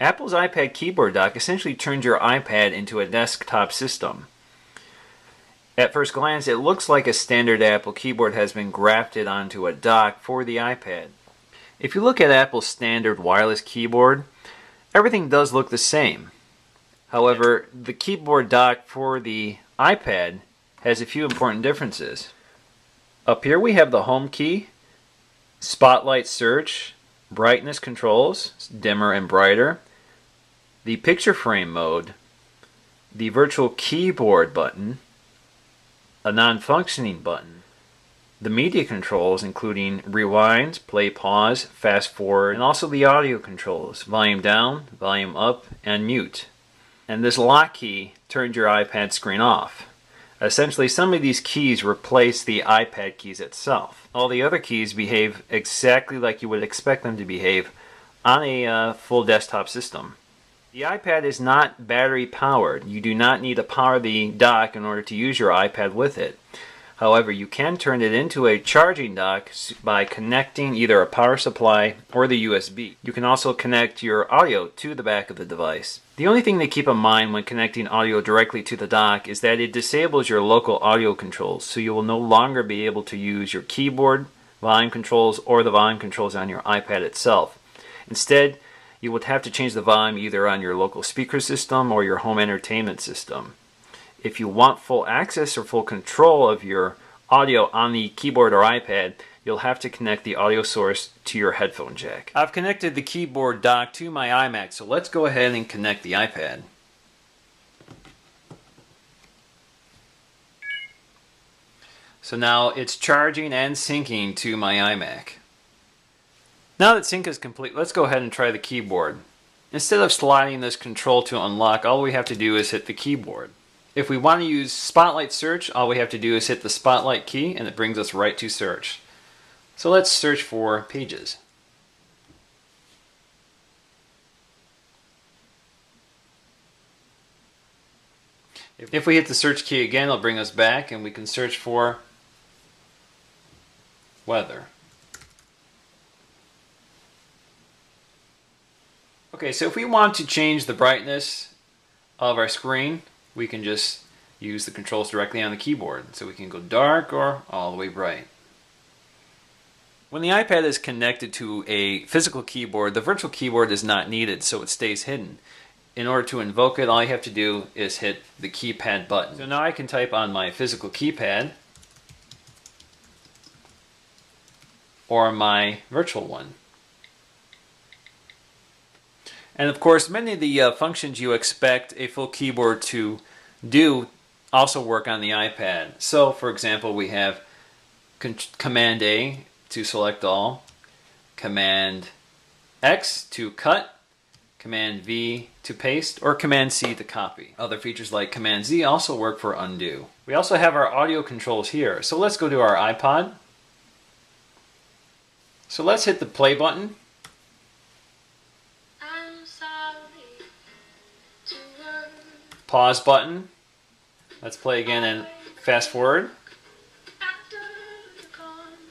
Apple's iPad keyboard dock essentially turns your iPad into a desktop system. At first glance, it looks like a standard Apple keyboard has been grafted onto a dock for the iPad. If you look at Apple's standard wireless keyboard, everything does look the same. However, the keyboard dock for the iPad has a few important differences. Up here we have the home key, spotlight search, brightness controls, dimmer and brighter, the picture frame mode, the virtual keyboard button, a non-functioning button, the media controls including rewind, play, pause, fast forward, and also the audio controls, volume down, volume up, and mute. And this lock key turns your iPad screen off. Essentially, some of these keys replace the iPad keys itself. All the other keys behave exactly like you would expect them to behave on a full desktop system. The iPad is not battery powered. You do not need to power the dock in order to use your iPad with it. However, you can turn it into a charging dock by connecting either a power supply or the USB. You can also connect your audio to the back of the device. The only thing to keep in mind when connecting audio directly to the dock is that it disables your local audio controls, so you will no longer be able to use your keyboard, volume controls, or the volume controls on your iPad itself. Instead, you would have to change the volume either on your local speaker system or your home entertainment system. If you want full access or full control of your audio on the keyboard or iPad, you'll have to connect the audio source to your headphone jack. I've connected the keyboard dock to my iMac, so let's go ahead and connect the iPad. So now it's charging and syncing to my iMac. Now that sync is complete, let's go ahead and try the keyboard. Instead of sliding this control to unlock, all we have to do is hit the keyboard. If we want to use Spotlight Search, all we have to do is hit the Spotlight key and it brings us right to search. So let's search for pages. If we hit the search key again, it'll bring us back and we can search for weather. Okay, so if we want to change the brightness of our screen, we can just use the controls directly on the keyboard. So we can go dark or all the way bright. When the iPad is connected to a physical keyboard, the virtual keyboard is not needed, so it stays hidden. In order to invoke it, all you have to do is hit the keypad button. So now I can type on my physical keypad or my virtual one. And of course, many of the functions you expect a full keyboard to do also work on the iPad. So, for example, we have Command A to select all, Command X to cut, Command V to paste, or Command C to copy. Other features like Command Z also work for undo. We also have our audio controls here. So let's go to our iPod. So let's hit the play button. Pause button. Let's play again and fast forward.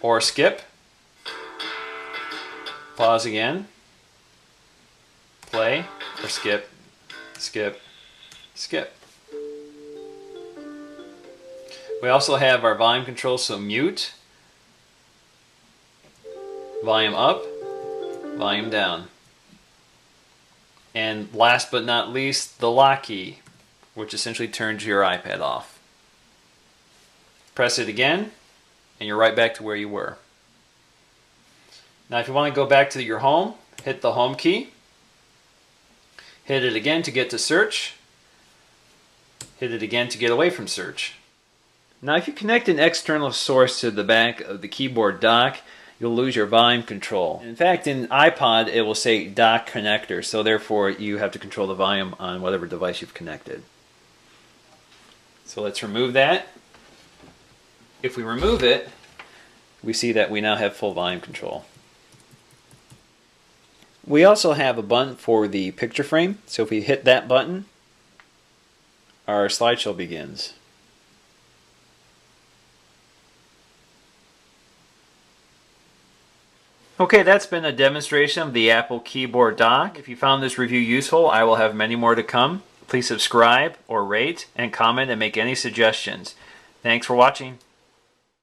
Or skip. Pause again. Play or skip. Skip. Skip. We also have our volume controls, so mute, volume up, volume down. And last but not least, the lock key, which essentially turns your iPad off. Press it again, and you're right back to where you were. Now if you want to go back to your home, hit the home key. Hit it again to get to search. Hit it again to get away from search. Now if you connect an external source to the back of the keyboard dock, you'll lose your volume control. In fact, in iPod it will say dock connector, so therefore you have to control the volume on whatever device you've connected. So let's remove that. If we remove it, we see that we now have full volume control. We also have a button for the picture frame, so if we hit that button, our slideshow begins. Okay, that's been a demonstration of the Apple keyboard dock. If you found this review useful, I will have many more to come. Please subscribe or rate and comment and make any suggestions. Thanks for watching.